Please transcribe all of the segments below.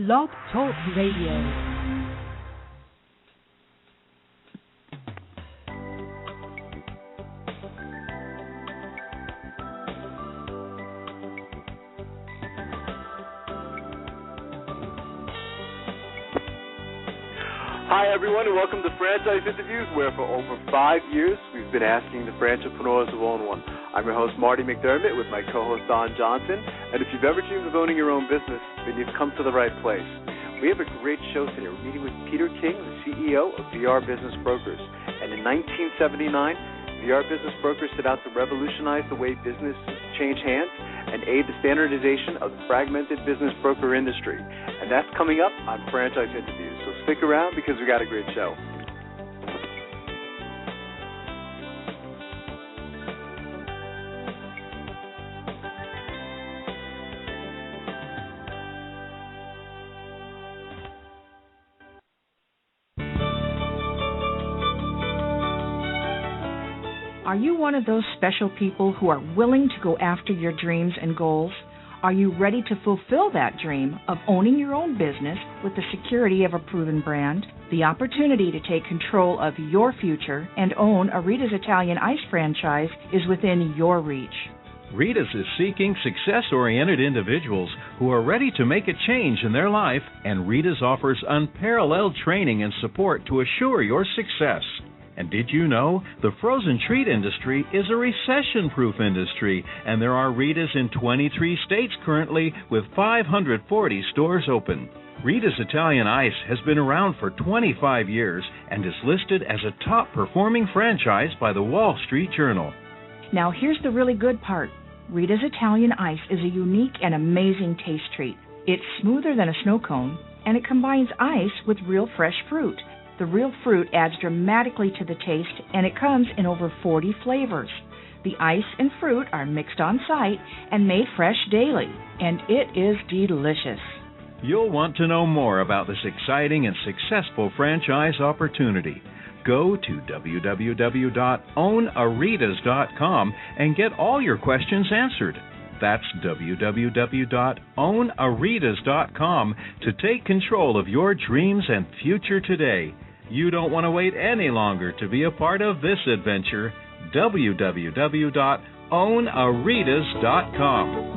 Blog Talk Radio. Hi, everyone, and welcome to Franchise Interviews, where for over 5 years we've been asking the entrepreneurs who own one. I'm your host, Marty McDermott, with my co-host, Don Johnson. And if you've ever dreamed of owning your own business, then you've come to the right place. We have a great show today. We're meeting with Peter King, the CEO of VR Business Brokers. And in 1979, VR Business Brokers set out to revolutionize the way business change hands and aid the standardization of the fragmented business broker industry. And that's coming up on Franchise Interviews. So stick around because we got a great show. Are you one of those special people who are willing to go after your dreams and goals? Are you ready to fulfill that dream of owning your own business with the security of a proven brand? The opportunity to take control of your future and own a Rita's Italian Ice franchise is within your reach. Rita's is seeking success-oriented individuals who are ready to make a change in their life, and Rita's offers unparalleled training and support to assure your success. And did you know the frozen treat industry is a recession-proof industry, and there are Rita's in 23 states currently with 540 stores open. Rita's Italian Ice has been around for 25 years and is listed as a top-performing franchise by the Wall Street Journal. Now here's the really good part. Rita's Italian Ice is a unique and amazing taste treat. It's smoother than a snow cone, and it combines ice with real fresh fruit. The real fruit adds dramatically to the taste, and it comes in over 40 flavors. The ice and fruit are mixed on site and made fresh daily, and it is delicious. You'll want to know more about this exciting and successful franchise opportunity. Go to www.ownaritas.com and get all your questions answered. That's www.ownaritas.com to take control of your dreams and future today. You don't want to wait any longer to be a part of this adventure. www.ownaritas.com.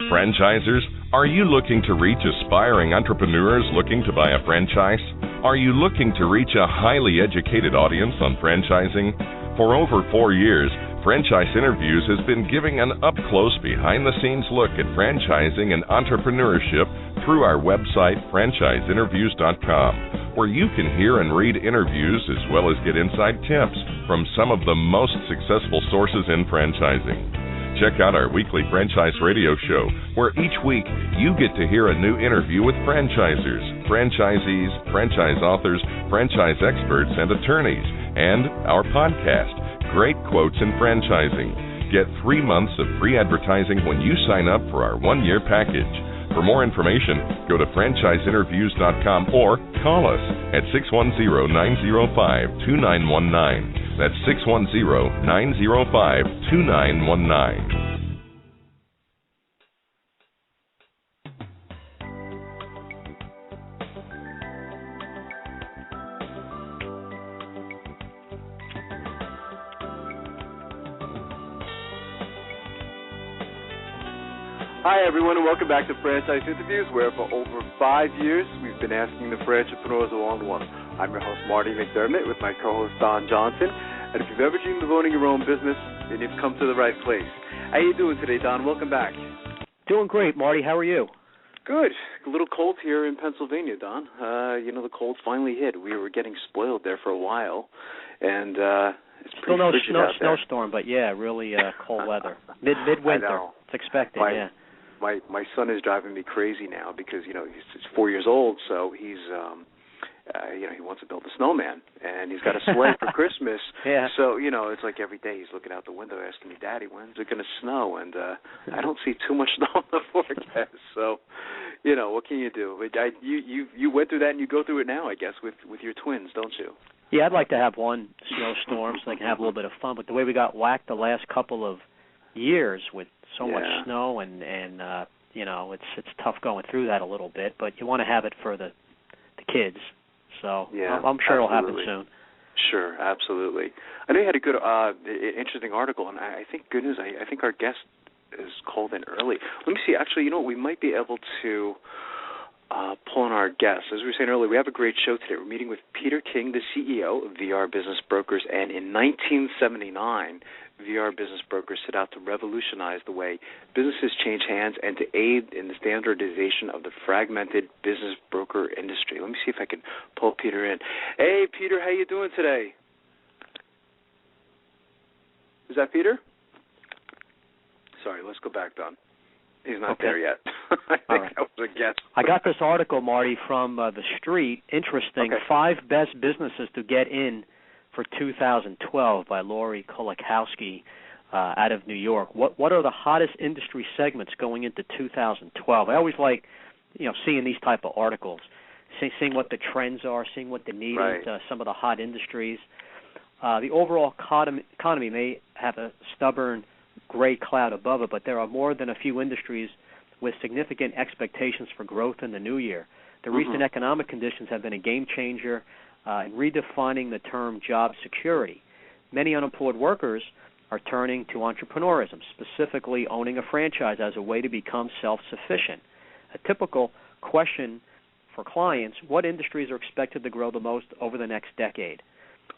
Franchisers, are you looking to reach aspiring entrepreneurs looking to buy a franchise? Are you looking to reach a highly educated audience on franchising? For over 4 years, Franchise Interviews has been giving an up-close, behind-the-scenes look at franchising and entrepreneurship through our website, franchiseinterviews.com, where you can hear and read interviews as well as get inside tips from some of the most successful sources in franchising. Check out our weekly franchise radio show, where each week you get to hear a new interview with franchisers, franchisees, franchise authors, franchise experts, and attorneys, and our podcast, Great Quotes in Franchising. Get 3 months of free advertising when you sign up for our 1-year package. For more information, go to franchiseinterviews.com or call us at 610-905-2919. That's 610-905-2919. Hi, everyone, and welcome back to Franchise Interviews, where for over 5 years we've been asking the entrepreneurs who own one. I'm your host, Marty McDermott, with my co-host, Don Johnson. And if you've ever dreamed of owning your own business, then you've come to the right place. How you doing today, Don? Welcome back. Doing great, Marty. How are you? Good. A little cold here in Pennsylvania, Don. The cold finally hit. We were getting spoiled there for a while, and it's pretty frigid out there. Snowstorm, but yeah, really cold weather. Midwinter. It's expected, yeah. My son is driving me crazy now because, he's 4 years old, so he's, he wants to build a snowman, and he's got a sleigh for Christmas. Yeah. So, it's like every day he's looking out the window asking me, Daddy, when's it going to snow? And I don't see too much snow in the forecast. So, what can you do? But you went through that, and you go through it now, I guess, with your twins, don't you? Yeah, I'd like to have one snowstorm so I can have a little bit of fun. But the way we got whacked the last couple of years with so much snow and it's tough going through that a little bit, but you want to have it for the kids. So I'm sure it'll happen soon. Sure, absolutely. I know you had a good, interesting article, and I think good news. I think our guest is called in early. Let me see. Actually, we might be able to pull in our guest. As we were saying earlier, we have a great show today. We're meeting with Peter King, the CEO of VR Business Brokers, and in 1979, VR Business Brokers set out to revolutionize the way businesses change hands and to aid in the standardization of the fragmented business broker industry. Let me see if I can pull Peter in. Hey, Peter, how you doing today? Is that Peter? Sorry, let's go back, Don. He's not there yet. I think that was a guess. I got this article, Marty, from The Street. Interesting. 5 best businesses to get in for 2012 by Lori Kolakowski out of New York. What are the hottest industry segments going into 2012? I always like, seeing these type of articles, seeing what the trends are, seeing what the need is, some of the hot industries. The overall economy may have a stubborn gray cloud above it, but there are more than a few industries with significant expectations for growth in the new year. The recent economic conditions have been a game changer in redefining the term job security. Many unemployed workers are turning to entrepreneurism, specifically owning a franchise as a way to become self-sufficient. A typical question for clients: what industries are expected to grow the most over the next decade?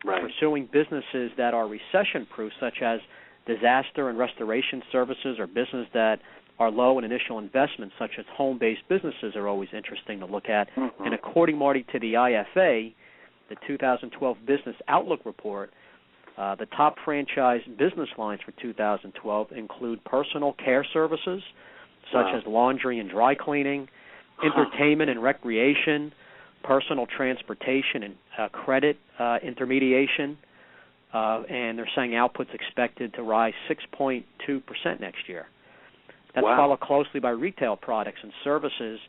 Pursuing businesses that are recession-proof, such as disaster and restoration services, or businesses that are low in initial investments, such as home-based businesses, are always interesting to look at. And according, Marty, to the IFA, the 2012 Business Outlook Report, the top franchise business lines for 2012 include personal care services, such as laundry and dry cleaning, entertainment and recreation, personal transportation and credit intermediation, and they're saying output's expected to rise 6.2% next year. That's followed closely by retail products and services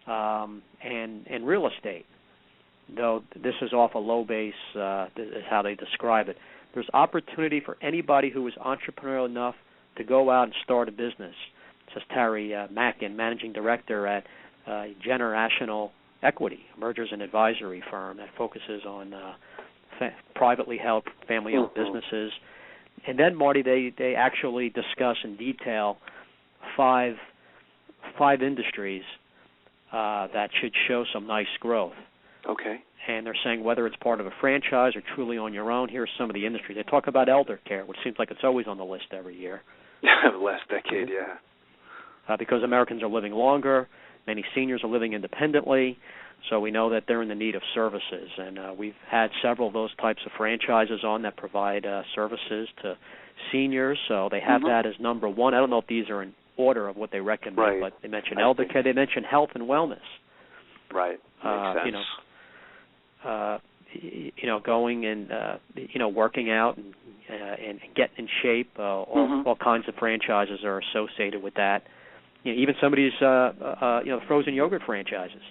and real estate, though this is off a low base, is how they describe it. There's opportunity for anybody who is entrepreneurial enough to go out and start a business, says Terry Mackin, managing director at Generational Equity, a mergers and advisory firm that focuses on privately held, family-owned businesses. And then, Marty, they actually discuss in detail five industries that should show some nice growth. Okay. And they're saying whether it's part of a franchise or truly on your own, here are some of the industries. They talk about elder care, which seems like it's always on the list every year. The last decade, because Americans are living longer, many seniors are living independently, so we know that they're in the need of services. And we've had several of those types of franchises on that provide services to seniors, so they have that as number one. I don't know if these are in order of what they recommend, but they mention elder care, they mention health and wellness. Right. Makes sense. Going and working out and getting in shape. All kinds of franchises are associated with that. Even some of these frozen yogurt franchises.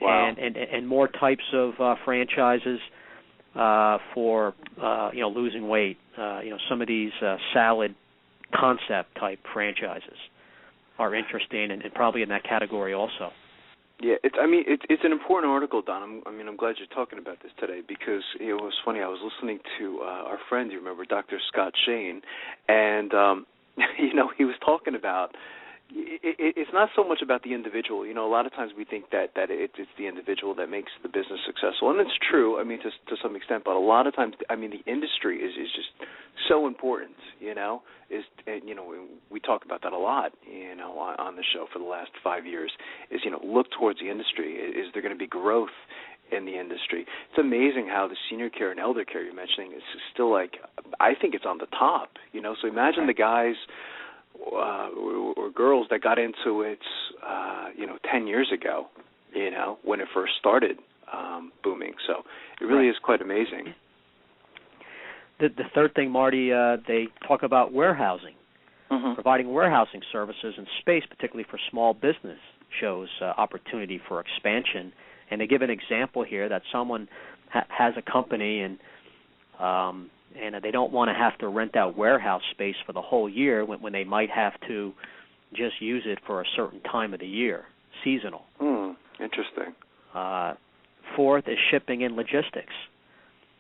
Wow. And more types of franchises for losing weight. Some of these salad concept type franchises are interesting and probably in that category also. Yeah, it's an important article, Don. I'm glad you're talking about this today because it was funny. I was listening to our friend, you remember, Dr. Scott Shane, and he was talking about it's not so much about the individual. A lot of times we think that it's the individual that makes the business successful, and it's true. To some extent, but a lot of times, the industry is just so important. We talk about that a lot. On the show for the last 5 years. Is look towards the industry. Is there going to be growth in the industry? It's amazing how the senior care and elder care you're mentioning is still I think it's on the top. So imagine the guys. Or girls that got into it, 10 years ago, when it first started booming. So it really is quite amazing. The third thing, Marty, they talk about warehousing. Providing warehousing services and space, particularly for small business, shows opportunity for expansion. And they give an example here that someone has a company and and they don't want to have to rent out warehouse space for the whole year when they might have to just use it for a certain time of the year, seasonal. Interesting. Fourth is shipping and logistics.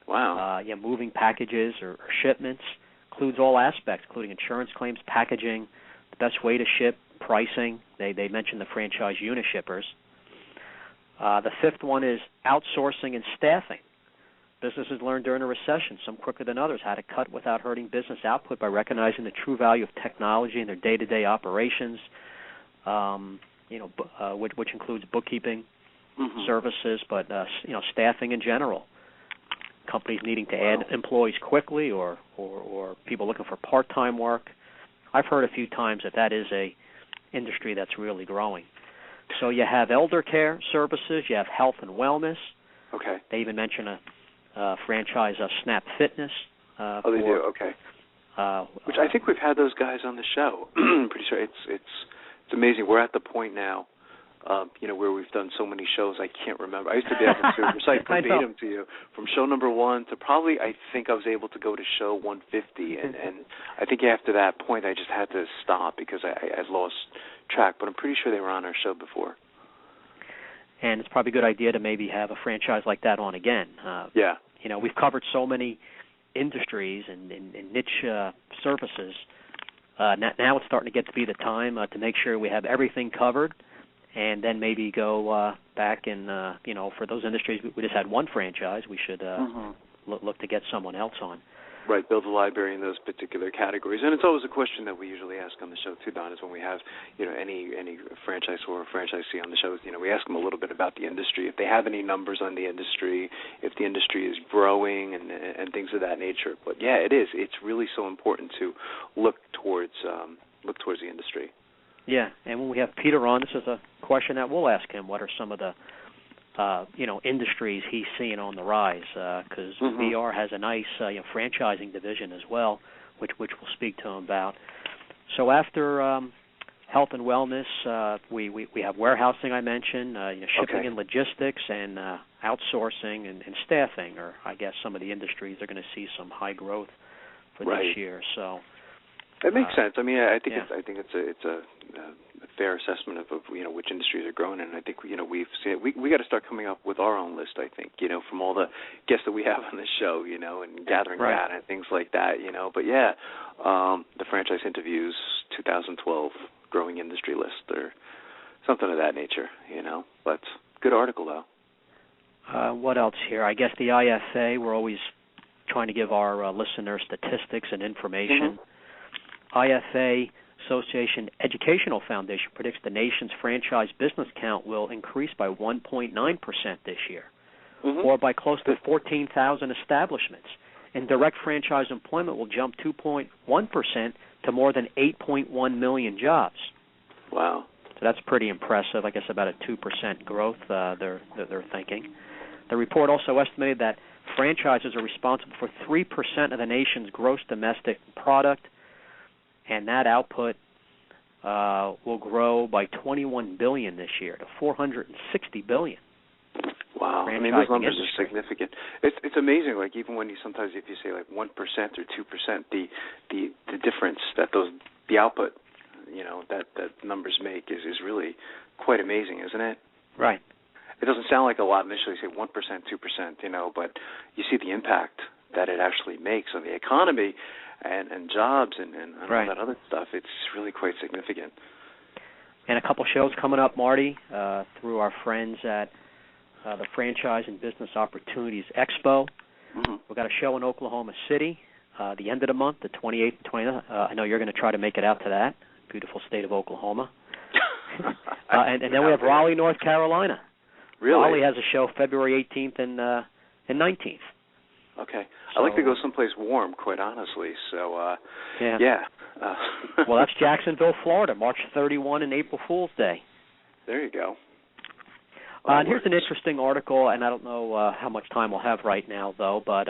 Wow. Moving packages or shipments includes all aspects, including insurance claims, packaging, the best way to ship, pricing. They mentioned the franchise unit shippers. The fifth one is outsourcing and staffing. Businesses learned during a recession, some quicker than others, how to cut without hurting business output by recognizing the true value of technology in their day-to-day operations, which includes bookkeeping services, but staffing in general. Companies needing to add employees quickly, or people looking for part-time work. I've heard a few times that is a industry that's really growing. So you have elder care services, you have health and wellness. Okay. They even mention a franchise of Snap Fitness. They do. Okay. Which I think we've had those guys on the show. I'm pretty sure it's amazing. We're at the point now, where we've done so many shows I can't remember. I used to be able to recite verbatim to you from show number 1 to probably I think I was able to go to show 150, and I think after that point I just had to stop because I lost track. But I'm pretty sure they were on our show before. And it's probably a good idea to maybe have a franchise like that on again. We've covered so many industries and niche services. Now it's starting to get to be the time to make sure we have everything covered, and then maybe go back and, for those industries we just had one franchise, we should look to get someone else on. Right, build a library in those particular categories. And it's always a question that we usually ask on the show, too, Don, is when we have, any franchise or franchisee on the show, we ask them a little bit about the industry, if they have any numbers on the industry, if the industry is growing and things of that nature. But, yeah, it is. It's really so important to look towards the industry. Yeah, and when we have Peter on, this is a question that we'll ask him. What are some of the industries he's seeing on the rise? Because VR has a nice franchising division as well, which we'll speak to him about. So after health and wellness, we have warehousing, I mentioned, shipping and logistics, and outsourcing and staffing, or I guess some of the industries are going to see some high growth for this year. So that makes sense. I mean, I think it's a fair assessment of which industries are growing, and I think we've seen it. We got to start coming up with our own list. I think from all the guests that we have on the show, and gathering data and things like that. But the franchise interviews 2012 growing industry list or something of that nature. But good article though. What else here? I guess the IFA. We're always trying to give our listeners statistics and information. IFA Association Educational Foundation predicts the nation's franchise business count will increase by 1.9% this year, or by close to 14,000 establishments. And direct franchise employment will jump 2.1% to more than 8.1 million jobs. Wow. So that's pretty impressive. I guess about a 2% growth they're thinking. The report also estimated that franchises are responsible for 3% of the nation's gross domestic product, and that output will grow by $21 billion this year to $460 billion. Wow, I mean, those numbers are significant. It's amazing. Like even when sometimes if you say like 1% or 2%, the difference that the output, that numbers make is really quite amazing, isn't it? Right. It doesn't sound like a lot initially. Say 1%, 2%, but you see the impact that it actually makes on the economy and jobs and all that other stuff. It's really quite significant. And a couple shows coming up, Marty, through our friends at the Franchise and Business Opportunities Expo. We've got a show in Oklahoma City the end of the month, the 28th and 29th. I know you're going to try to make it out to that. Beautiful state of Oklahoma. And then we have Raleigh, North Carolina. Really? Raleigh has a show February 18th and 19th. Okay. So, I like to go someplace warm, quite honestly. So, well, that's Jacksonville, Florida, March 31 and April Fool's Day. There you go. And here's an interesting article, and I don't know how much time we'll have right now, though, but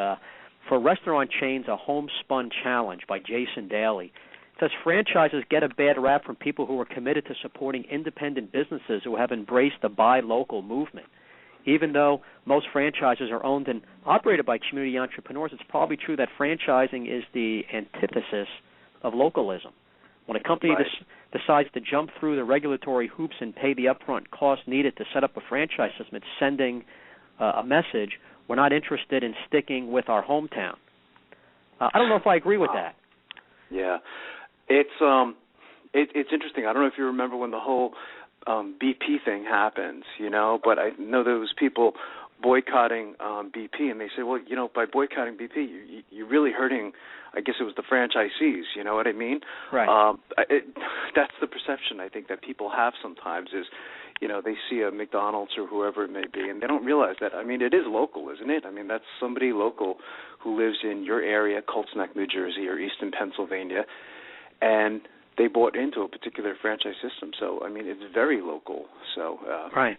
for restaurant chains, a homespun challenge by Jason Daly. It says franchises get a bad rap from people who are committed to supporting independent businesses who have embraced the buy local movement. even though most franchises are owned and operated by community entrepreneurs, it's probably true that franchising is the antithesis of localism. When a company decides to jump through the regulatory hoops and pay the upfront cost needed to set up a franchise system, it's sending a message: we're not interested in sticking with our hometown. I don't know if I agree with that. Yeah, it's interesting. I don't know if you remember when the whole BP thing happened, but I know there was people boycotting BP, and they said, well, by boycotting BP, you're really hurting, I guess it was the franchisees, you know what I mean? Right. That's the perception I think that people have sometimes is, they see a McDonald's or whoever it may be, and they don't realize that, it is local, isn't it? That's somebody local who lives in your area, Colts Neck, New Jersey, or Easton, Pennsylvania, and they bought into a particular franchise system. So, it's very local. So right.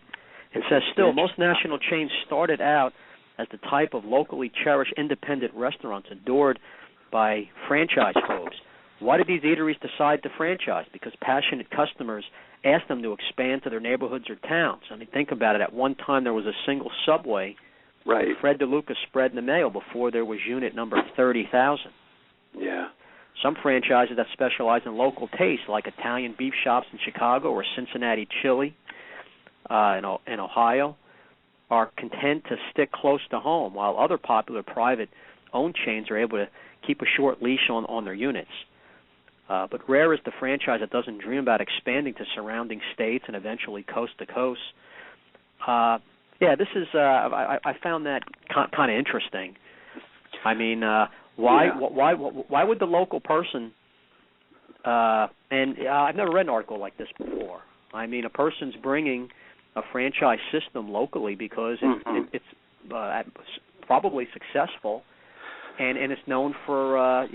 It says still, most national chains started out as the type of locally cherished independent restaurants adored by franchise folks. Why did these eateries decide to franchise? Because passionate customers asked them to expand to their neighborhoods or towns. Think about it. At one time, there was a single Subway. Right. Fred DeLuca spread in the mail before there was unit number 30,000. Yeah. Some franchises that specialize in local tastes, like Italian beef shops in Chicago or Cincinnati chili in Ohio, are content to stick close to home, while other popular private-owned chains are able to keep a short leash on their units. But rare is the franchise that doesn't dream about expanding to surrounding states and eventually coast to coast. This is I found that kind of interesting. Why would the local person? And I've never read an article like this before. A person's bringing a franchise system locally because it's probably successful, and it's known for a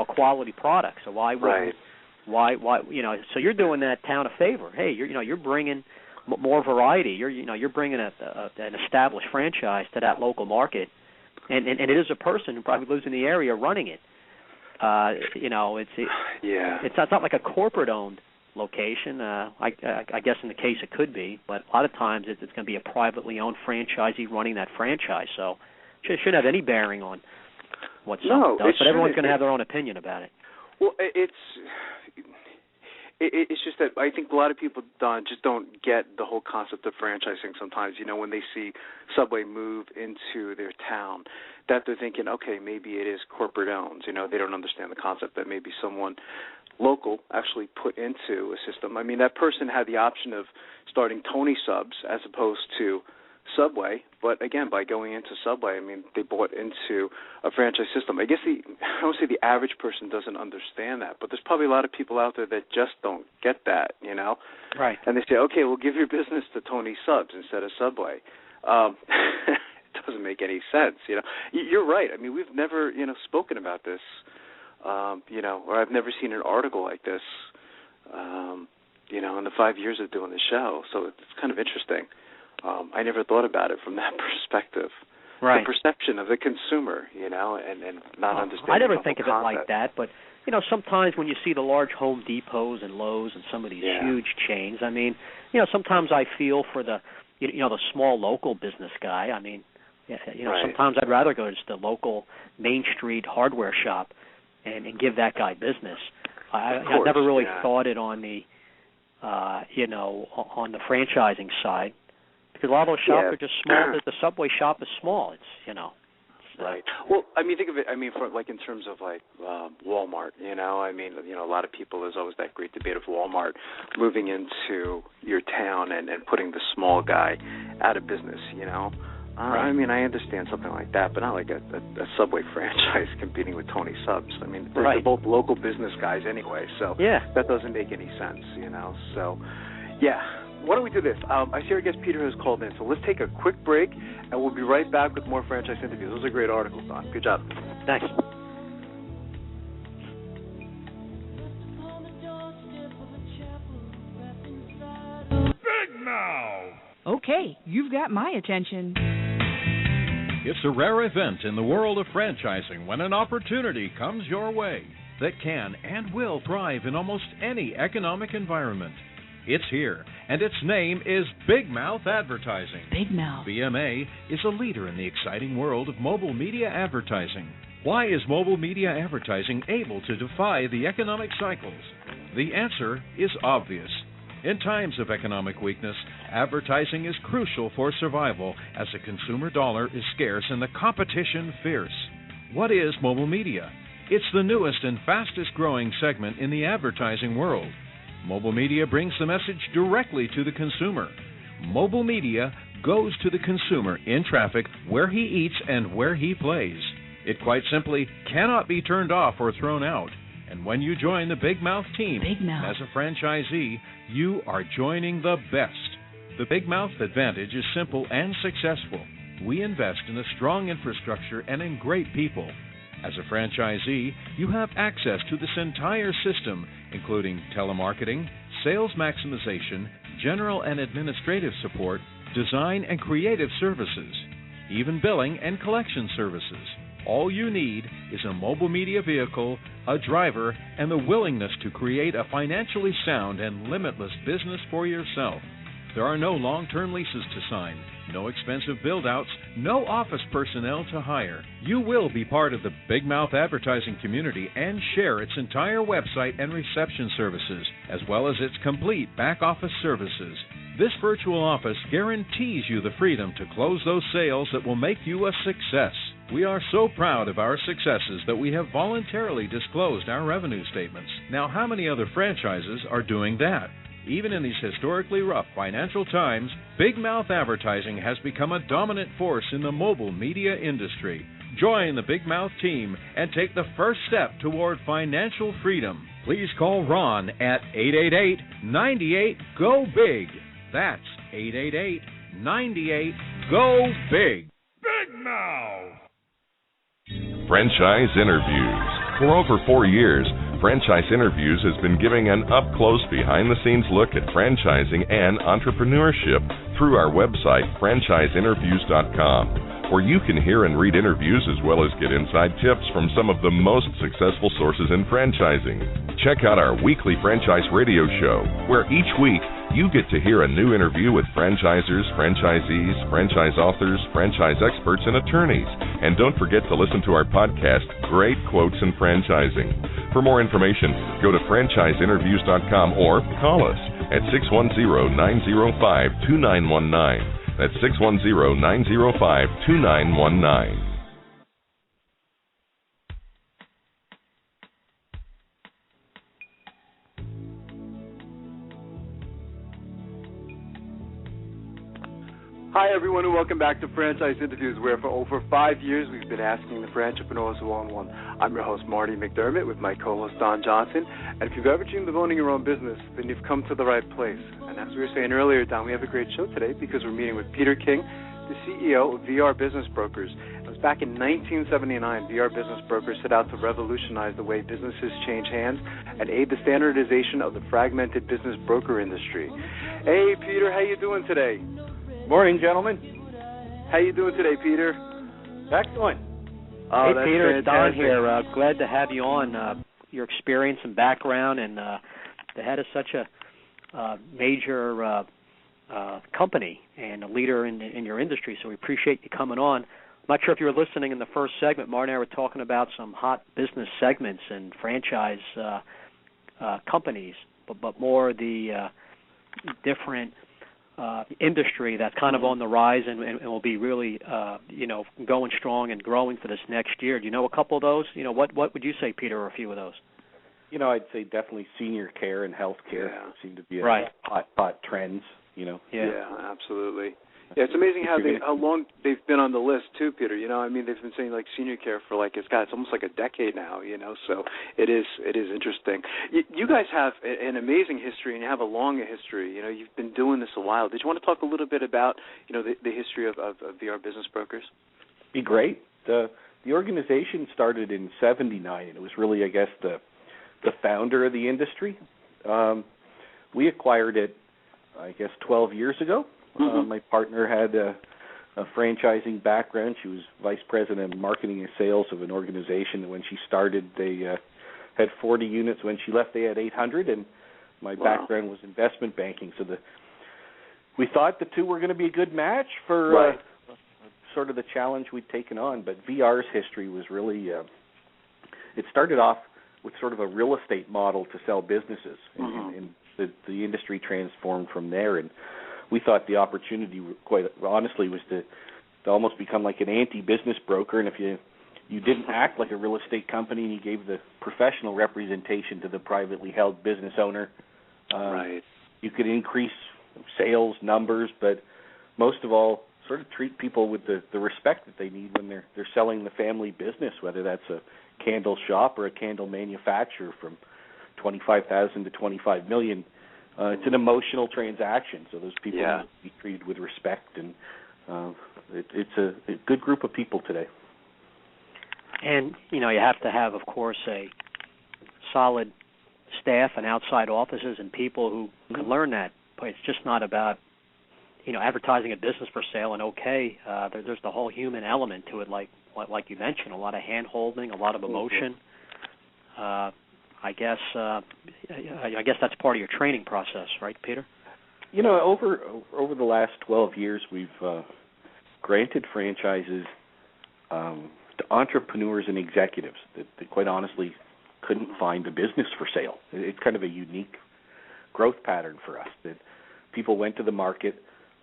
quality product. So why would So you're doing that town a favor. Hey, you're bringing more variety. You're bringing an established franchise to that local market, and it is a person who probably lives in the area running it. It's not like a corporate owned location. I guess in the case it could be, but a lot of times it's going to be a privately owned franchisee running that franchise. So it shouldn't have any bearing on what someone does. But everyone's going to have their own opinion about it. Well, it's just that I think a lot of people just don't get the whole concept of franchising sometimes, when they see Subway move into their town, that they're thinking, okay, maybe it is corporate owned. They don't understand the concept that maybe someone local actually put into a system. That person had the option of starting Tony Subs as opposed to Subway, but again, by going into Subway, they bought into a franchise system. I guess I don't say the average person doesn't understand that, but there's probably a lot of people out there that just don't get that, Right. And they say, okay, we'll give your business to Tony Subs instead of Subway. It doesn't make any sense, You're right. We've never, spoken about this, or I've never seen an article like this, in the 5 years of doing the show. So it's kind of interesting. I never thought about it from that perspective. Right. The perception of the consumer, and not understanding. I never think of it like that, but sometimes when you see the large Home Depots and Lowe's and some of these huge chains, sometimes I feel for the the small local business guy. Sometimes I'd rather go to just a local Main Street hardware shop and give that guy business. I've never really thought it on the on the franchising side. Because a lot of those shops are just small. The Subway shop is small. It's right. Well, think of it. For in terms of Walmart. A lot of people. There's always that great debate of Walmart moving into your town and putting the small guy out of business. Right. I understand something like that, but not like a Subway franchise competing with Tony Subs. They're both local business guys anyway. So that doesn't make any sense. So why don't we do this? I see our guest Peter has called in, so let's take a quick break, and we'll be right back with more franchise interviews. Those are great articles, Don. Good job. Thanks. Big now! Okay, you've got my attention. It's a rare event in the world of franchising when an opportunity comes your way that can and will thrive in almost any economic environment. It's here, and its name is Big Mouth Advertising. Big Mouth. BMA is a leader in the exciting world of mobile media advertising. Why is mobile media advertising able to defy the economic cycles? The answer is obvious. In times of economic weakness, advertising is crucial for survival as the consumer dollar is scarce and the competition fierce. What is mobile media? It's the newest and fastest growing segment in the advertising world. Mobile media brings the message directly to the consumer. Mobile media goes to the consumer in traffic where he eats and where he plays. It quite simply cannot be turned off or thrown out. And when you join the Big Mouth team as a franchisee, you are joining the best. The Big Mouth advantage is simple and successful. We invest in a strong infrastructure and in great people. As a franchisee, you have access to this entire system, including telemarketing, sales maximization, general and administrative support, design and creative services, even billing and collection services. All you need is a mobile media vehicle, a driver, and the willingness to create a financially sound and limitless business for yourself. There are no long-term leases to sign, no expensive build-outs, no office personnel to hire. You will be part of the Big Mouth advertising community and share its entire website and reception services, as well as its complete back-office services. This virtual office guarantees you the freedom to close those sales that will make you a success. We are so proud of our successes that we have voluntarily disclosed our revenue statements. Now, how many other franchises are doing that? Even in these historically rough financial times, Big Mouth Advertising has become a dominant force in the mobile media industry. Join the Big Mouth team and take the first step toward financial freedom. Please call Ron at 888-98-GO-BIG. That's 888-98-GO-BIG. Big Mouth! Franchise Interviews. For over 4 years, Franchise Interviews has been giving an up-close, behind-the-scenes look at franchising and entrepreneurship through our website, franchiseinterviews.com, where you can hear and read interviews as well as get inside tips from some of the most successful sources in franchising. Check out our weekly franchise radio show, where each week you get to hear a new interview with franchisers, franchisees, franchise authors, franchise experts, and attorneys. And don't forget to listen to our podcast, Great Quotes in Franchising. For more information, go to franchiseinterviews.com or call us at 610-905-2919. That's 610-905-2919. Hi, everyone, and welcome back to Franchise Interviews, where for over 5 years we've been asking the franchipreneurs who own one. I'm your host, Marty McDermott, with my co-host, Don Johnson. And if you've ever dreamed of owning your own business, then you've come to the right place. And as we were saying earlier, Don, we have a great show today because we're meeting with Peter King, the CEO of VR Business Brokers. It was back in 1979, VR Business Brokers set out to revolutionize the way businesses change hands and aid the standardization of the fragmented business broker industry. Hey, Peter, how you doing today? Morning, gentlemen. How you doing today, Peter? Excellent. Hey, Peter, it's Don here. Glad to have you on. Your experience and background, and the head of such a major company and a leader in your industry, so we appreciate you coming on. I'm not sure if you were listening in the first segment. Marty and I were talking about some hot business segments and franchise companies, but more the different industry that's kind of on the rise and will be really, going strong and growing for this next year. Do you know a couple of those? What would you say, Peter, or a few of those? I'd say definitely senior care and health care seem to be hot trends, Yeah, absolutely. Yeah, it's amazing how long they've been on the list too, Peter. They've been saying like senior care for it's almost like a decade now. So it is interesting. You guys have an amazing history, and you have a long history. You've been doing this a while. Did you want to talk a little bit about the history of VR Business Brokers? Be great. The organization started in '79, and it was really, I guess, the founder of the industry. We acquired it, 12 years ago. My partner had a franchising background. She was vice president of marketing and sales of an organization. When she started, they had 40 units. When she left, they had 800. And My background was investment banking, so we thought the two were going to be a good match for sort of the challenge we'd taken on. But VR's history was really it started off with sort of a real estate model to sell businesses, and the industry transformed from there. And we thought the opportunity, quite honestly, was to almost become like an anti-business broker. And if you didn't act like a real estate company and you gave the professional representation to the privately held business owner, you could increase sales numbers, but most of all, sort of treat people with the respect that they need when they're selling the family business, whether that's a candle shop or a candle manufacturer from $25,000 to $25 million. It's an emotional transaction, so those people need to be treated with respect, and it's a good group of people today. And, you have to have, of course, a solid staff and outside offices and people who can learn that. But it's just not about, advertising a business for sale and there's the whole human element to it, like you mentioned, a lot of hand-holding, a lot of emotion. I guess that's part of your training process, right, Peter? Over the last 12 years, we've granted franchises to entrepreneurs and executives that quite honestly couldn't find a business for sale. It's kind of a unique growth pattern for us, that people went to the market,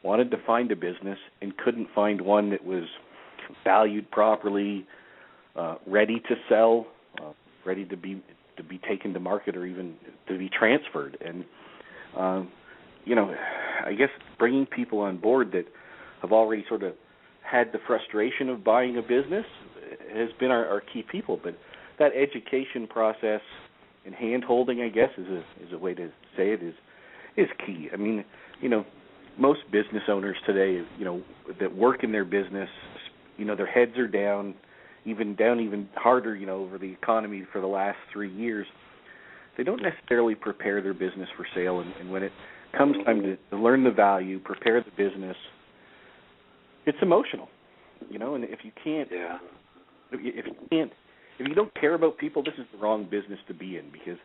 wanted to find a business, and couldn't find one that was valued properly, ready to sell, ready to be taken to market or even to be transferred. And I guess bringing people on board that have already sort of had the frustration of buying a business has been our key people. But that education process and hand-holding, I guess, is a way to say it, is key. I mean, most business owners today, that work in their business, their heads are down even harder, over the economy for the last 3 years. They don't necessarily prepare their business for sale, and when it comes time to learn the value, prepare the business, it's emotional, and if you don't care about people, this is the wrong business to be in, because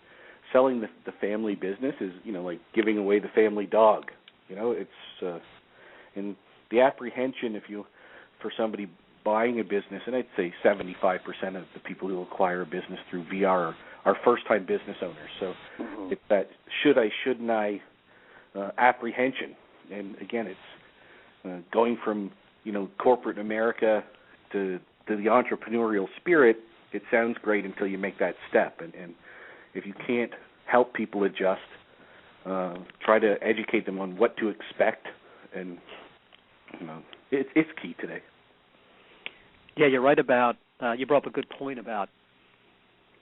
selling the family business is, like giving away the family dog. It's and the apprehension for somebody buying a business, and I'd say 75% of the people who acquire a business through VR are first-time business owners. So it's that should I, shouldn't I apprehension. And again, it's going from corporate America to the entrepreneurial spirit. It sounds great until you make that step, and if you can't help people adjust, try to educate them on what to expect, and it's key today. Yeah, you're right about, you brought up a good point about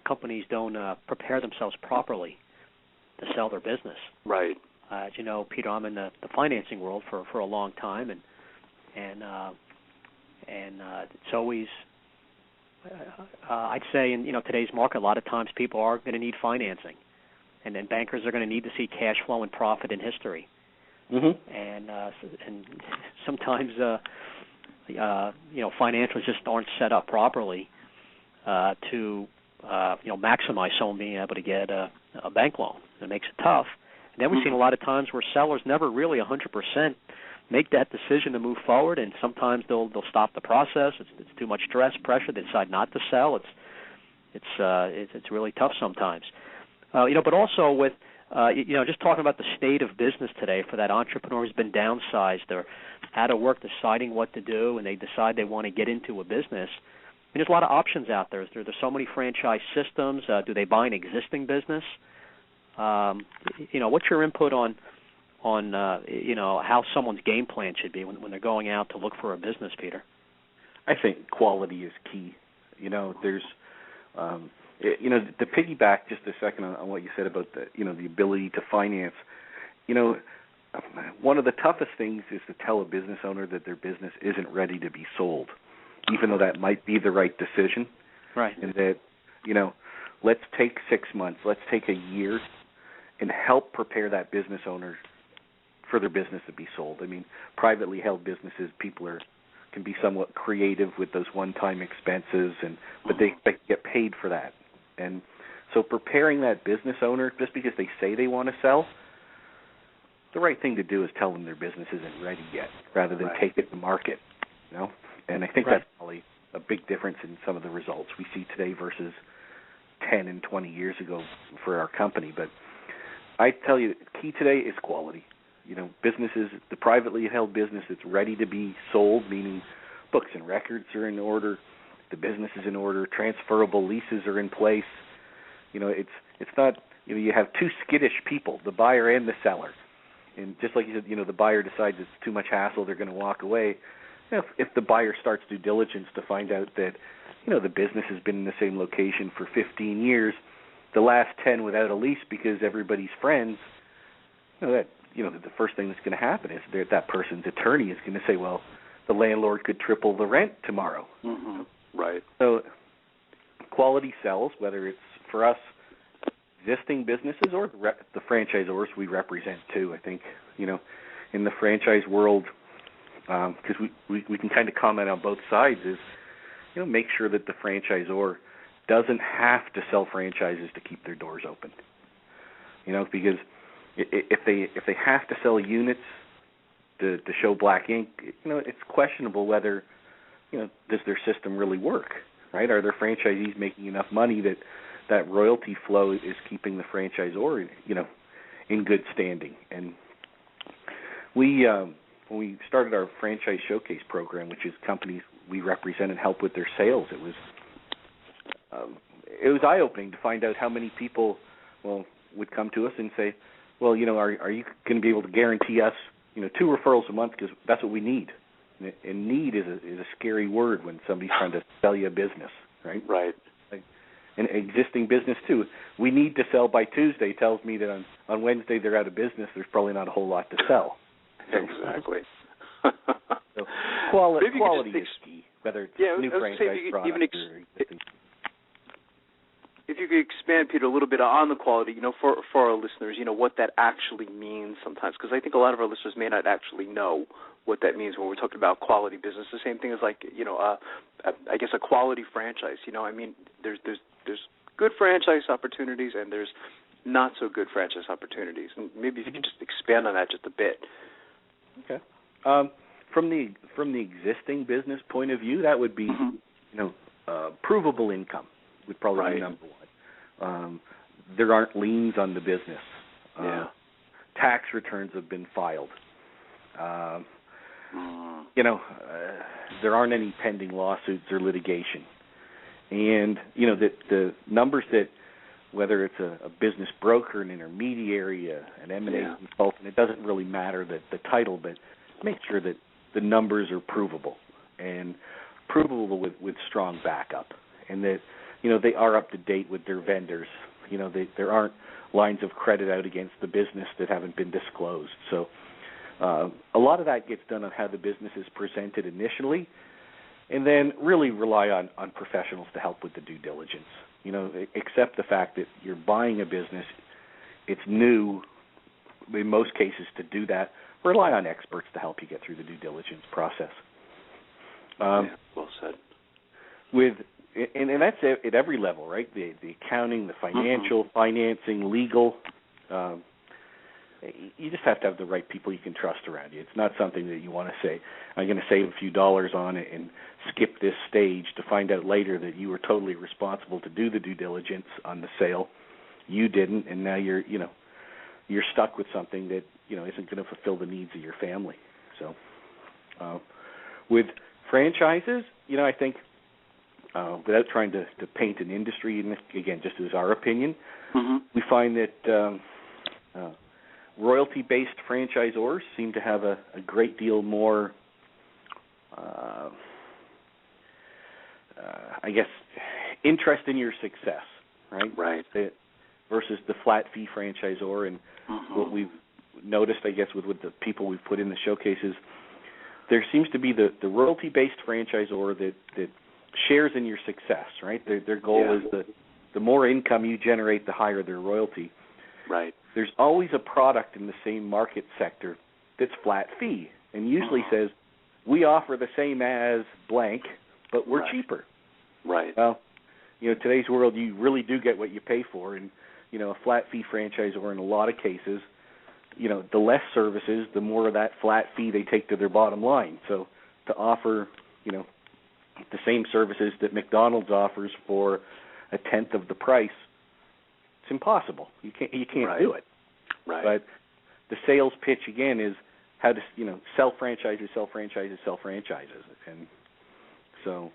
companies don't prepare themselves properly to sell their business. Right. As you know, Peter, I'm in the financing world for a long time, and it's always, I'd say in today's market, a lot of times people are going to need financing, and then bankers are going to need to see cash flow and profit in history. And sometimes financials just aren't set up properly to maximize someone being able to get a bank loan. It makes it tough. And then we've seen a lot of times where sellers never really 100% make that decision to move forward, and sometimes they'll stop the process. It's too much stress, pressure. They decide not to sell. It's really tough sometimes. But also with just talking about the state of business today for that entrepreneur who's been downsized, they're out of work, deciding what to do, and they decide they want to get into a business. I mean, there's a lot of options out there. There's so many franchise systems. Do they buy an existing business? What's your input on how someone's game plan should be when they're going out to look for a business, Peter? I think quality is key. There's to piggyback just a second on what you said about the ability to finance. One of the toughest things is to tell a business owner that their business isn't ready to be sold, even though that might be the right decision. Right. And that, let's take 6 months, let's take a year, and help prepare that business owner for their business to be sold. I mean, privately held businesses, people can be somewhat creative with those one-time expenses, but they get paid for that. And So preparing that business owner, just because they say they want to sell, the right thing to do is tell them their business isn't ready yet, rather than take it to market. You know, and I think that's probably a big difference in some of the results we see today versus 10 and 20 years ago for our company. But I tell you, the key today is quality. You know, businesses, the privately held business that's ready to be sold, meaning books and records are in order, the business is in order, transferable leases are in place. You know, it's not, you know, you have two skittish people, the buyer and the seller. And just like you said, you know, the buyer decides it's too much hassle, they're going to walk away. You know, if the buyer starts due diligence to find out that, you know, the business has been in the same location for 15 years, the last 10 without a lease because everybody's friends, the first thing that's going to happen is that person's attorney is going to say, well, the landlord could triple the rent tomorrow. Mm-hmm. Right. So quality sells, whether it's for us, existing businesses or the franchisors we represent too. I think, you know, in the franchise world, because we can kind of comment on both sides, is, you know, make sure that the franchisor doesn't have to sell franchises to keep their doors open. You know, because if they have to sell units to show black ink, you know, it's questionable whether, you know, does their system really work, right? Are their franchisees making enough money that royalty flow is keeping the franchisor, you know, in good standing? And we, when we started our franchise showcase program, which is companies we represent and help with their sales, it was eye-opening to find out how many people, would come to us and say, well, you know, are you going to be able to guarantee us, you know, 2 referrals a month, because that's what we need. And need is a scary word when somebody's trying to sell you a business, right? Right. Like, an existing business too. We need to sell by Tuesday tells me that on Wednesday they're out of business. There's probably not a whole lot to sell. Exactly. So quality is key, whether it's new franchise product or existing. If you could expand, Peter, a little bit on the quality, you know, for our listeners, you know, what that actually means sometimes, because I think a lot of our listeners may not actually know what that means when we're talking about quality business. The same thing as, like, you know, I guess a quality franchise. You know, I mean, there's good franchise opportunities and there's not so good franchise opportunities. And maybe if you could just expand on that just a bit. Okay. From the existing business point of view, that would be, you know, provable income would probably be number one. There aren't liens on the business. Tax returns have been filed. You know, there aren't any pending lawsuits or litigation. And, you know, the numbers that, whether it's a business broker, an intermediary, an M&A consultant, it doesn't really matter the title, but make sure that the numbers are provable and provable with strong backup, and that, you know, they are up to date with their vendors. You know, there aren't lines of credit out against the business that haven't been disclosed. So a lot of that gets done on how the business is presented initially, and then really rely on professionals to help with the due diligence. You know, accept the fact that you're buying a business, it's new, in most cases, to do that. Rely on experts to help you get through the due diligence process. Well said. And that's at every level, right? The accounting, the financial, financing, legal. You just have to have the right people you can trust around you. It's not something that you want to say, I'm going to save a few dollars on it and skip this stage to find out later that you were totally responsible to do the due diligence on the sale. You didn't, and now you're stuck with something that, you know, isn't going to fulfill the needs of your family. So with franchises, you know, I think without trying to paint an industry, and again, just as our opinion, we find that royalty-based franchisors seem to have a great deal more, I guess, interest in your success, right? Right. Versus the flat-fee franchisor. And what we've noticed, I guess, with the people we've put in the showcases, there seems to be the royalty-based franchisor that shares in your success, right? Their goal is the more income you generate, the higher their royalty. Right. There's always a product in the same market sector that's flat fee and usually says, we offer the same as blank, but we're cheaper. Right. Well, today's world, you really do get what you pay for, and a flat fee franchisor in a lot of cases, the less services, the more of that flat fee they take to their bottom line. So to offer, the same services that McDonald's offers for a tenth of the price, it's impossible. You can't do it. Right. But the sales pitch again is how to sell franchises, and so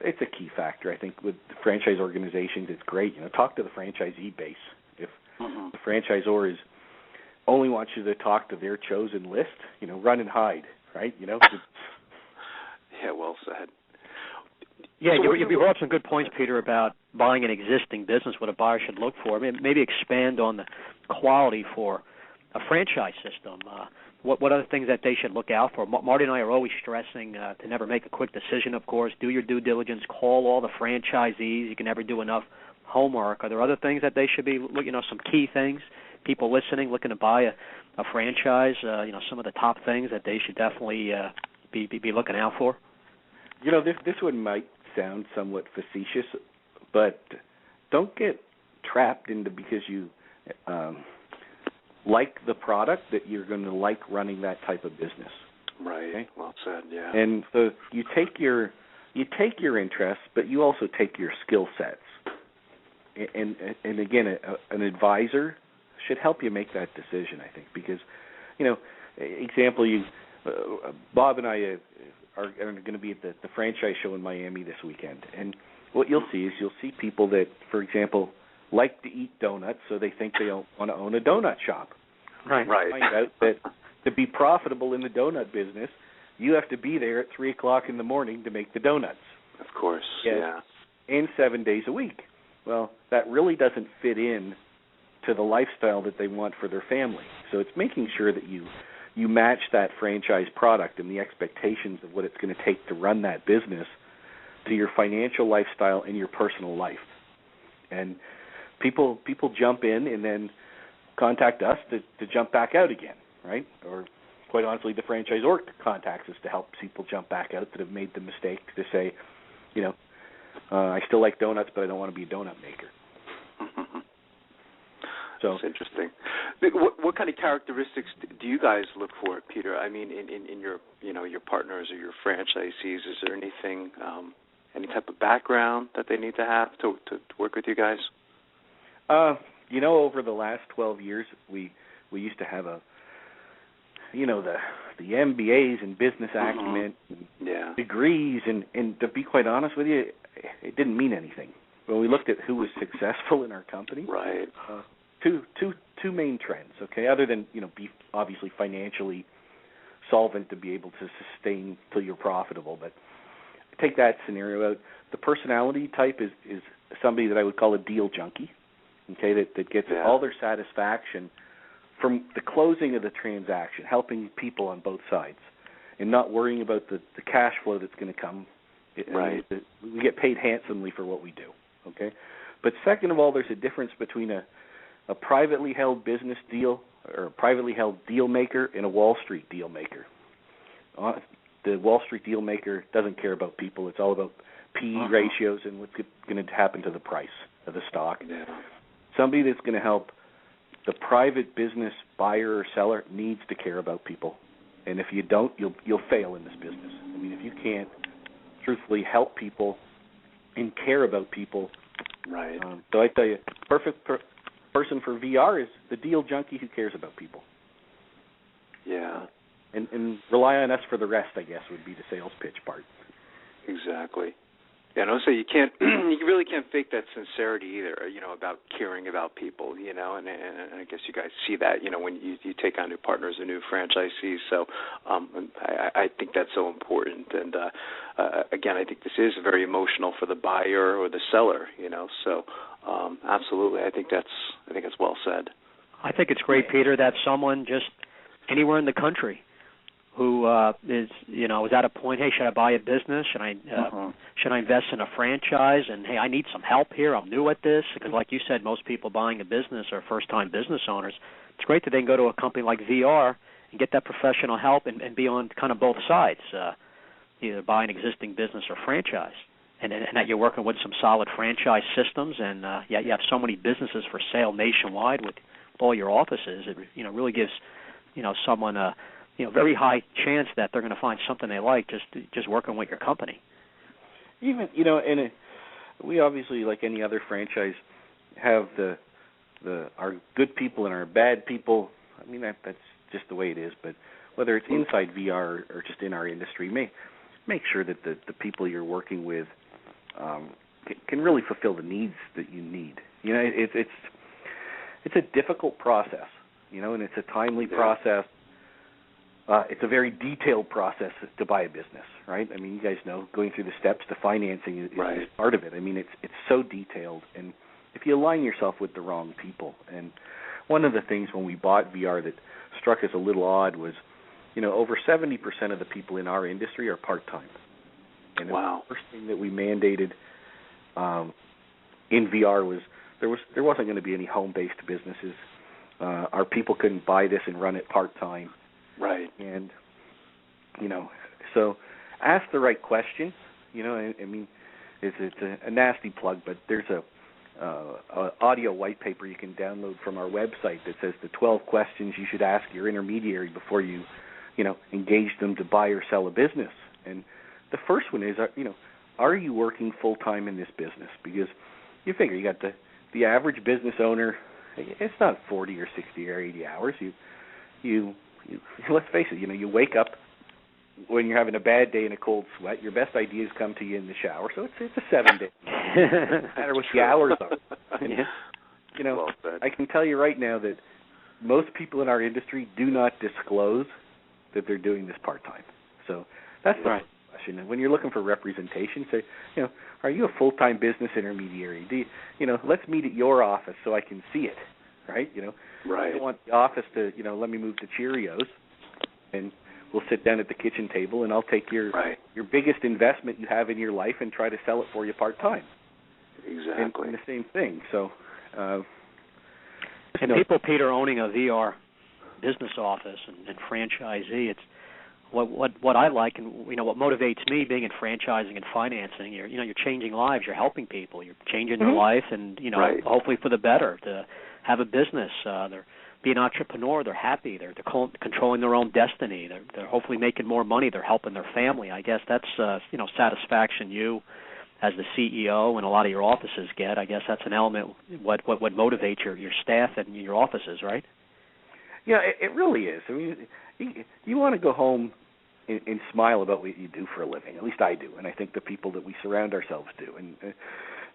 it's a key factor. I think with the franchise organizations, it's great. Talk to the franchisee base. If the franchisor only wants you to talk to their chosen list, run and hide, right? Yeah, well said. Yeah, you brought up some good points, Peter, about buying an existing business, what a buyer should look for. Maybe expand on the quality for a franchise system. What are the things that they should look out for? Marty and I are always stressing to never make a quick decision, of course. Do your due diligence. Call all the franchisees. You can never do enough homework. Are there other things that they should be, some key things, people listening, looking to buy a franchise, some of the top things that they should definitely be looking out for? This one might sound somewhat facetious, but don't get trapped into because you like the product that you're going to like running that type of business. Right. Okay? Well said. Yeah. And so you take your interests, but you also take your skill sets. And again, an advisor should help you make that decision, I think, because example, Bob and I are going to be at the franchise show in Miami this weekend, and what you'll see is people that, for example, like to eat donuts, so they think they want to own a donut shop. Right. Find out that to be profitable in the donut business, you have to be there at 3:00 in the morning to make the donuts. Of course. Yeah. And 7 days a week. Well, that really doesn't fit in to the lifestyle that they want for their family. So it's making sure that you match that franchise product and the expectations of what it's going to take to run that business to your financial lifestyle and your personal life. And people jump in and then contact us to jump back out again, right? Or quite honestly, the franchisor contacts us to help people jump back out that have made the mistake to say, I still like donuts, but I don't want to be a donut maker. So that's interesting. What kind of characteristics do you guys look for, Peter? I mean, in your your partners or your franchisees, is there anything, any type of background that they need to have to work with you guys? Over the last 12 years, we used to have the MBAs and business acumen, degrees, and to be quite honest with you, it didn't mean anything. When we looked at who was successful in our company, right. Two main trends, okay, other than, be obviously financially solvent to be able to sustain till you're profitable. But take that scenario out. The personality type is somebody that I would call a deal junkie, okay, that gets all their satisfaction from the closing of the transaction, helping people on both sides, and not worrying about the cash flow that's going to come. Right. We get paid handsomely for what we do, okay? But second of all, there's a difference between a privately held business deal or a privately held deal maker and a Wall Street deal maker. The Wall Street deal maker doesn't care about people. It's all about PE ratios and what's going to happen to the price of the stock. Yeah. Somebody that's going to help the private business buyer or seller needs to care about people. And if you don't, you'll fail in this business. I mean, if you can't truthfully help people and care about people. Right. So I tell you, perfect person for VR is the deal junkie who cares about people. Yeah. And rely on us for the rest, I guess, would be the sales pitch part. Exactly. Yeah, and also you really can't fake that sincerity either, about caring about people, and I guess you guys see that, when you take on new partners or new franchisees. So I think that's so important. And again, I think this is very emotional for the buyer or the seller, So absolutely, I think that's well said. I think it's great, Peter, that someone just anywhere in the country who is at a point, hey, should I buy a business? Should I invest in a franchise? And, hey, I need some help here. I'm new at this. Because like you said, most people buying a business are first-time business owners. It's great that they can go to a company like VR and get that professional help and be on kind of both sides, either buy an existing business or franchise. and that you're working with some solid franchise systems, and yet you have so many businesses for sale nationwide with all your offices. It really gives someone a very high chance that they're going to find something they like just working with your company. Even and we obviously, like any other franchise, have our good people and our bad people. I mean that's just the way it is. But whether it's inside VR or just in our industry, make sure that the people you're working with can really fulfill the needs that you need. It's a difficult process, and it's a timely process. It's a very detailed process to buy a business, right? I mean, you guys know going through the steps to financing is part of it. I mean, it's so detailed, and if you align yourself with the wrong people, and one of the things when we bought VR that struck us a little odd was, over 70% of the people in our industry are part-time. And the first thing that we mandated in VR was there wasn't going to be any home-based businesses. Our people couldn't buy this and run it part-time. Right. And, so ask the right questions. I mean, it's a nasty plug, but there's a audio white paper you can download from our website that says the 12 questions you should ask your intermediary before you engage them to buy or sell a business. And the first one is, are you working full-time in this business? Because you figure you got the average business owner, it's not 40 or 60 or 80 hours. You let's face it, you wake up when you're having a bad day in a cold sweat. Your best ideas come to you in the shower, so it's a 7-day. No matter what the hours are. And, well said. I can tell you right now that most people in our industry do not disclose that they're doing this part-time. So that's the question. And when you're looking for representation, say, are you a full-time business intermediary? Do you, let's meet at your office so I can see it, right? I don't want the office to, let me move to Cheerios, and we'll sit down at the kitchen table, and I'll take your biggest investment you have in your life and try to sell it for you part-time. Exactly. And the same thing. So, and people, Peter, owning a VR business office and franchisee, it's what I like, and what motivates me being in franchising and financing. You're changing lives. You're helping people. You're changing their life, and hopefully for the better. To have a business, they're being an entrepreneur. They're happy. They're controlling their own destiny. They're hopefully making more money. They're helping their family. I guess that's satisfaction you, as the CEO, and a lot of your offices get. I guess that's an element. What motivates your staff and your offices, right? Yeah, it really is. I mean, you want to go home and smile about what you do for a living. At least I do, and I think the people that we surround ourselves do. And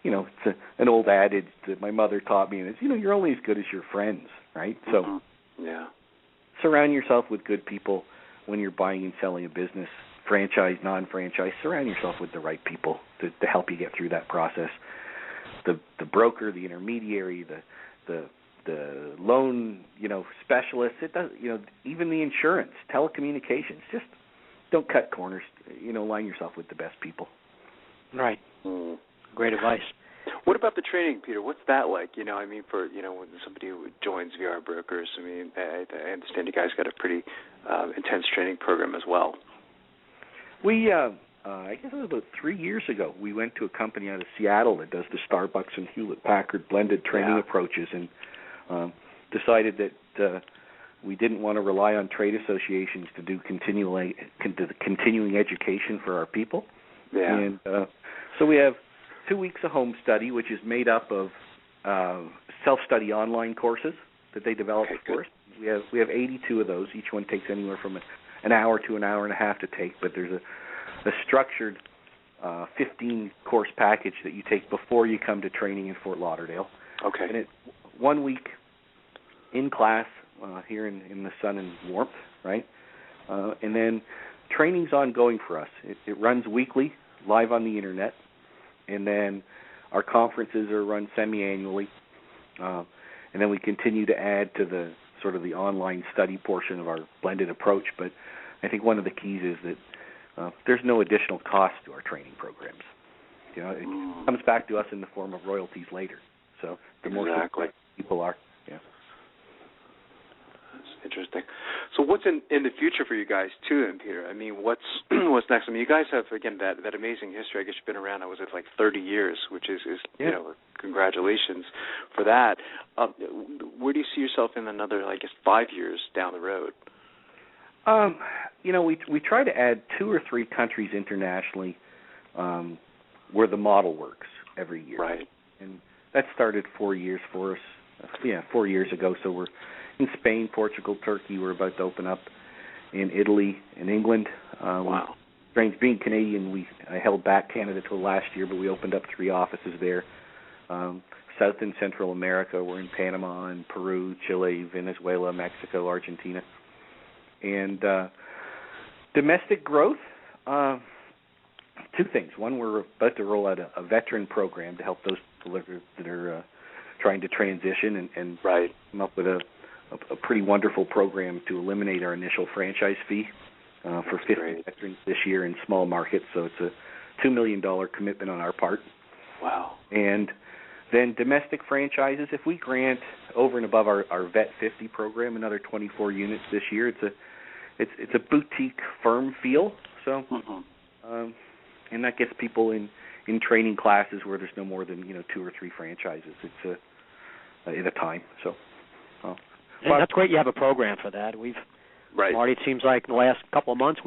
it's an old adage that my mother taught me, and it's you're only as good as your friends, right? So, surround yourself with good people when you're buying and selling a business, franchise, non-franchise. Surround yourself with the right people to help you get through that process. The broker, the intermediary, the loan, specialist, it does, even the insurance, telecommunications, just don't cut corners, line yourself with the best people. Right. Great advice. What about the training, Peter? What's that like? For, when somebody who joins VR Brokers, I understand you guys got a pretty intense training program as well. We, I guess it was about 3 years ago, we went to a company out of Seattle that does the Starbucks and Hewlett-Packard blended training approaches, and decided that we didn't want to rely on trade associations to do continuing education for our people. Yeah. And so we have 2 weeks of home study, which is made up of self-study online courses that they develop for us. We have 82 of those. Each one takes anywhere from an hour to an hour and a half to take, but there's a structured 15-course package that you take before you come to training in Fort Lauderdale. Okay. And it's 1 week in class here in the sun and warmth, right? And then training's ongoing for us. It runs weekly, live on the internet, and then our conferences are run semi-annually, and then we continue to add to the sort of the online study portion of our blended approach. But I think one of the keys is that there's no additional cost to our training programs. It comes back to us in the form of royalties later. So the more people are, That's interesting. So what's in the future for you guys too, then, Peter? I mean, what's next? I mean, you guys have, again, that amazing history. I guess you've been around, was it like 30 years, which is congratulations for that. Where do you see yourself in another, 5 years down the road? We try to add 2 or 3 countries internationally where the model works every year. Right. And that started 4 years for us. 4 years ago. So we're in Spain, Portugal, Turkey. We're about to open up in Italy and England. Wow. Strange, being Canadian, I held back Canada till last year, but we opened up 3 offices there. South and Central America, we're in Panama and Peru, Chile, Venezuela, Mexico, Argentina. And domestic growth, 2 things. One, we're about to roll out a veteran program to help those people that are trying to transition and come up with a pretty wonderful program to eliminate our initial franchise fee for 50 veterans this year in small markets. So it's a $2 million commitment on our part. Wow. And then domestic franchises, if we grant over and above our Vet 50 program another 24 units this year, it's a boutique firm feel. So, and that gets people in training classes where there's no more than 2 or 3 franchises. It's at a time. So, and that's great. You have a program for that. Marty, it seems like in the last couple of months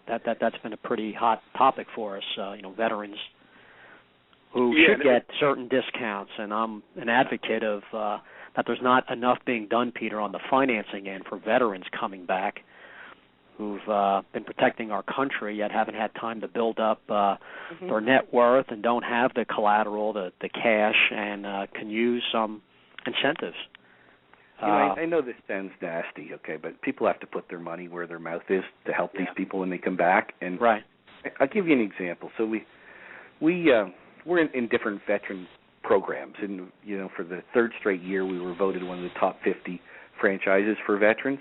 that's been a pretty hot topic for us. Veterans who should get certain discounts, and I'm an advocate of that. There's not enough being done, Peter, on the financing end for veterans coming back who've been protecting our country yet haven't had time to build up their net worth and don't have the collateral, the cash, and can use some incentives. I know this sounds nasty, okay, but people have to put their money where their mouth is to help these people when they come back. And I'll give you an example. So we're in different veteran programs, and for the 3rd straight year we were voted one of the top 50 franchises for veterans.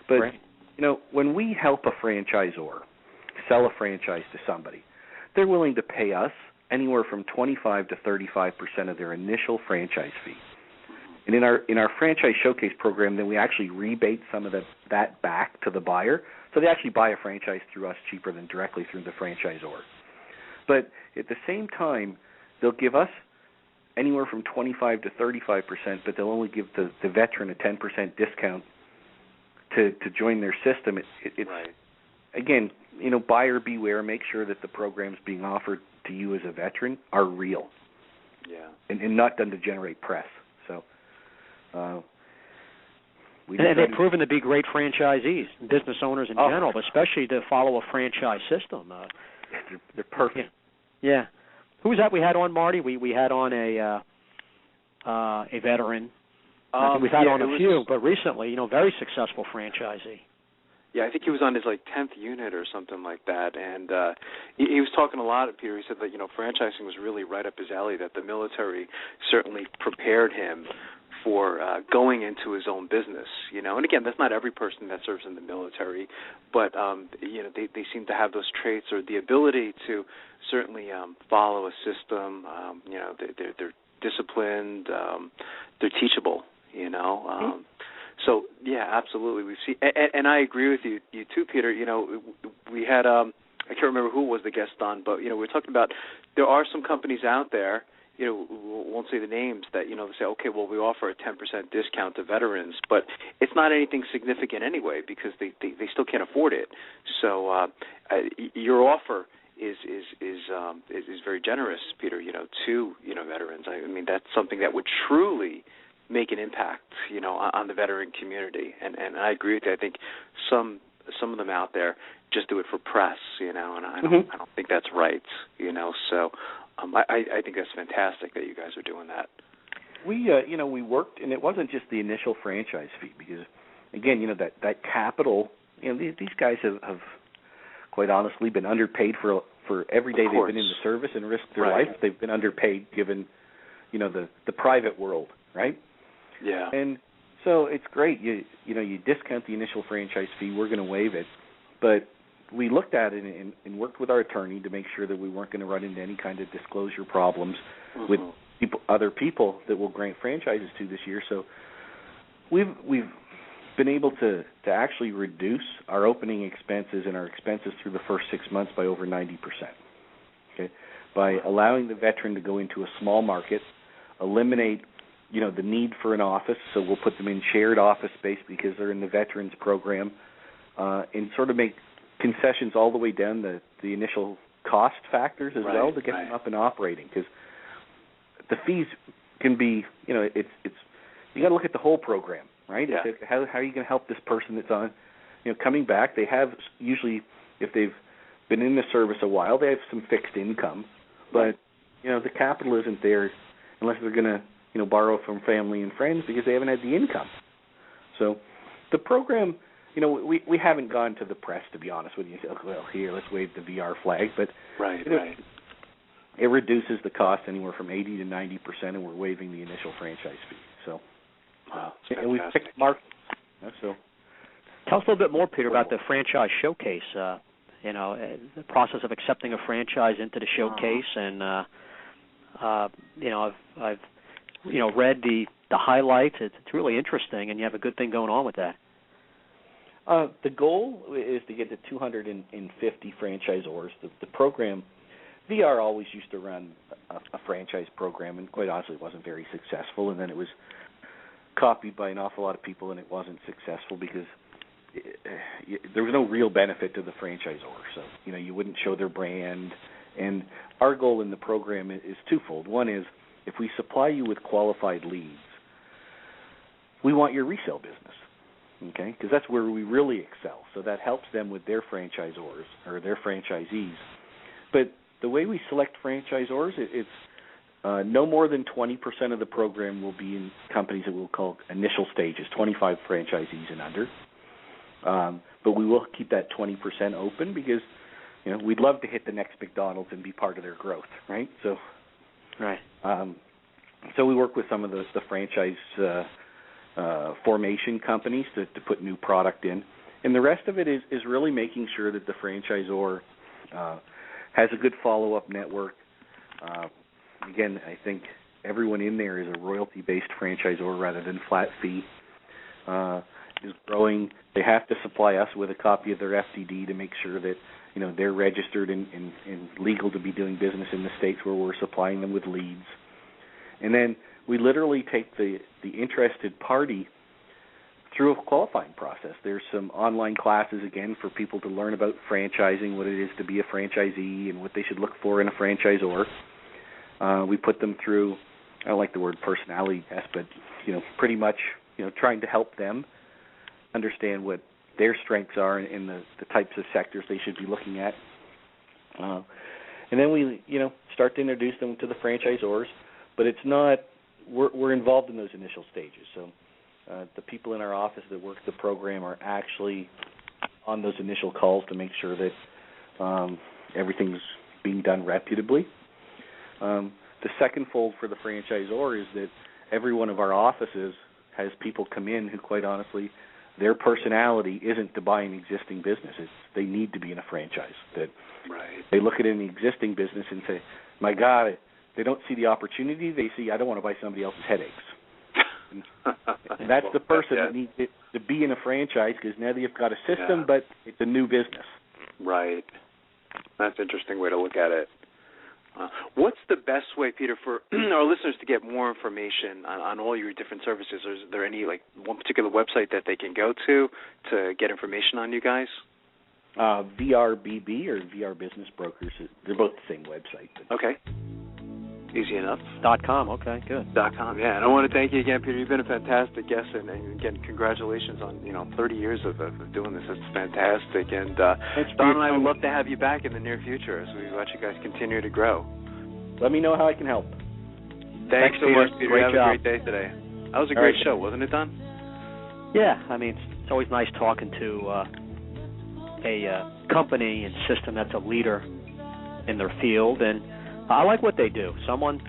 But when we help a franchisor sell a franchise to somebody, they're willing to pay us anywhere from 25 to 35% of their initial franchise fee. And in our franchise showcase program, then we actually rebate some of that back to the buyer, so they actually buy a franchise through us cheaper than directly through the franchisor. But at the same time, they'll give us anywhere from 25 to 35%, but they'll only give the veteran a 10% discount to join their system. It's again, buyer beware. Make sure that the programs being offered to you as a veteran are real, and not done to generate press. So. And they've proven to be great franchisees, business owners in general, but especially to follow a franchise system. They're perfect. Yeah. Who was that we had on, Marty? We had on a veteran. I think we've had on a few, but recently, very successful franchisee. Yeah, I think he was on his 10th unit or something like that, and he was talking a lot, Peter. He said that franchising was really right up his alley. That the military certainly prepared him for going into his own business, And again, that's not every person that serves in the military, but they seem to have those traits or the ability to certainly follow a system. They're disciplined. They're teachable. So yeah, absolutely. We've seen, and I agree with you too, Peter. We had I can't remember who was the guest on, but we're talking about there are some companies out there. We won't say the names that, they say, okay, well, we offer a 10% discount to veterans, but it's not anything significant anyway because they still can't afford it. So your offer is very generous, Peter, to, veterans. I mean, that's something that would truly make an impact, on the veteran community. And I agree with you. I think some of them out there just do it for press, and I don't think that's right, So I think that's fantastic that you guys are doing that. We worked, and it wasn't just the initial franchise fee because, again, that capital, these guys have quite honestly been underpaid for every day they've been in the service and risked their life. They've been underpaid given, the private world, right? Yeah. And so it's great. You discount the initial franchise fee. We're going to waive it, but we looked at it and worked with our attorney to make sure that we weren't going to run into any kind of disclosure problems with other people that we'll grant franchises to this year. So we've been able to actually reduce our opening expenses and our expenses through the first 6 months by over 90%. Okay, by allowing the veteran to go into a small market, eliminate the need for an office, so we'll put them in shared office space because they're in the veterans program, and sort of make concessions all the way down the initial cost factors as well to get them up and operating, because the fees can be, it's you got to look at the whole program, right? Yeah. How are you going to help this person that's on, coming back? They have usually, if they've been in the service a while, they have some fixed income, but the capital isn't there unless they're going to borrow from family and friends because they haven't had the income. So the program, we haven't gone to the press, to be honest with you. Well, here, let's wave the VR flag, but it reduces the cost anywhere from 80 to 90%, and we're waiving the initial franchise fee. So, and we've picked markets. So, tell us a little bit more, Peter, about the franchise showcase. The process of accepting a franchise into the showcase, and I've read the highlights. It's really interesting, and you have a good thing going on with that. The goal is to get to 250 franchisors. The program, VR always used to run a franchise program, and quite honestly, it wasn't very successful. And then it was copied by an awful lot of people, and it wasn't successful because there was no real benefit to the franchisor. So, you wouldn't show their brand. And our goal in the program is twofold. One is, if we supply you with qualified leads, we want your resale business, okay? Because that's where we really excel. So that helps them with their franchisors or their franchisees. But the way we select franchisors, it's no more than 20% of the program will be in companies that we'll call initial stages, 25 franchisees and under. But we will keep that 20% open because, we'd love to hit the next McDonald's and be part of their growth, right? So, so we work with some of the franchise formation companies to put new product in. And the rest of it is really making sure that the franchisor has a good follow-up network. Again, I think everyone in there is a royalty-based franchisor rather than flat fee. Is growing. They have to supply us with a copy of their FDD to make sure that they're registered and legal to be doing business in the states where we're supplying them with leads. And then we literally take the interested party through a qualifying process. There's some online classes, again, for people to learn about franchising, what it is to be a franchisee, and what they should look for in a franchisor. We put them through, I don't like the word personality test, but pretty much trying to help them understand what their strengths are in the types of sectors they should be looking at. And then we start to introduce them to the franchisors, but it's not, we're involved in those initial stages. So the people in our office that work the program are actually on those initial calls to make sure that everything's being done reputably. The second fold for the franchisor is that every one of our offices has people come in who, quite honestly, their personality isn't to buy an existing business. They need to be in a franchise. That they look at an existing business and say, my God, they don't see the opportunity. They see, I don't want to buy somebody else's headaches. And that's the person that needs to be in a franchise, because now you've got a system, but it's a new business. Right. That's an interesting way to look at it. What's the best way, Peter, for our listeners to get more information on all your different services? Or is there any, one particular website that they can go to get information on you guys? VRBB or VR Business Brokers, they're both the same website. Okay. Easy enough. .com, okay, good. .com, yeah. And I want to thank you again, Peter. You've been a fantastic guest, and again, congratulations on 30 years of doing this. It's fantastic. And Don and I would love to have you back in the near future as we let you guys continue to grow. Let me know how I can help. Thanks so much, Peter. Great have job. a great day today. That was a great show, wasn't it, Don? Yeah, I mean, it's always nice talking to a company and system that's a leader in their field, and I like what they do. If someone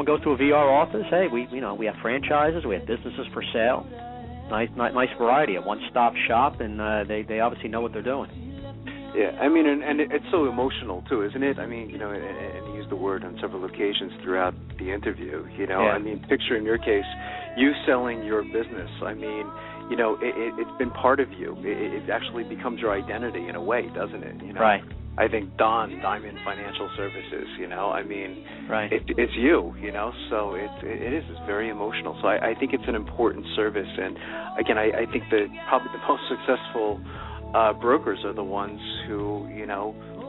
goes to a VR office, hey, we have franchises, we have businesses for sale. Nice variety, a one-stop shop, and they obviously know what they're doing. Yeah, I mean, and it's so emotional too, isn't it? I mean, and you used the word on several occasions throughout the interview. I mean, picture in your case, you selling your business. I mean, it's been part of you. It actually becomes your identity in a way, doesn't it? Right. I think Diamond Financial Services, right. It's you, so it's very emotional. So I think it's an important service. And again, I think that probably the most successful brokers are the ones who,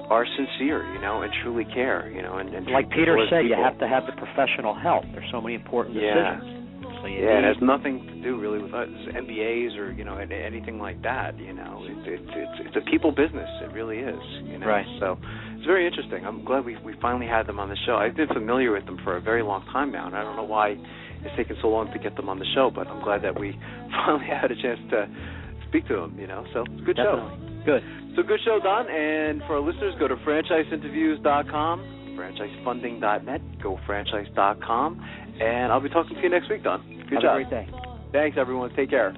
are sincere, and truly care, and like Peter said, you have to have the professional help. There's so many important decisions. So it has nothing to do really with MBAs or anything like that. It's a people business. It really is. Right. So it's very interesting. I'm glad we finally had them on the show. I've been familiar with them for a very long time now, and I don't know why it's taken so long to get them on the show. But I'm glad that we finally had a chance to speak to them. So it's a good show. Good. So good show, Don. And for our listeners, go to franchiseinterviews.com, franchisefunding.net, gofranchise.com. And I'll be talking to you next week, Don. Good job. Have a great day. Thanks, everyone. Take care.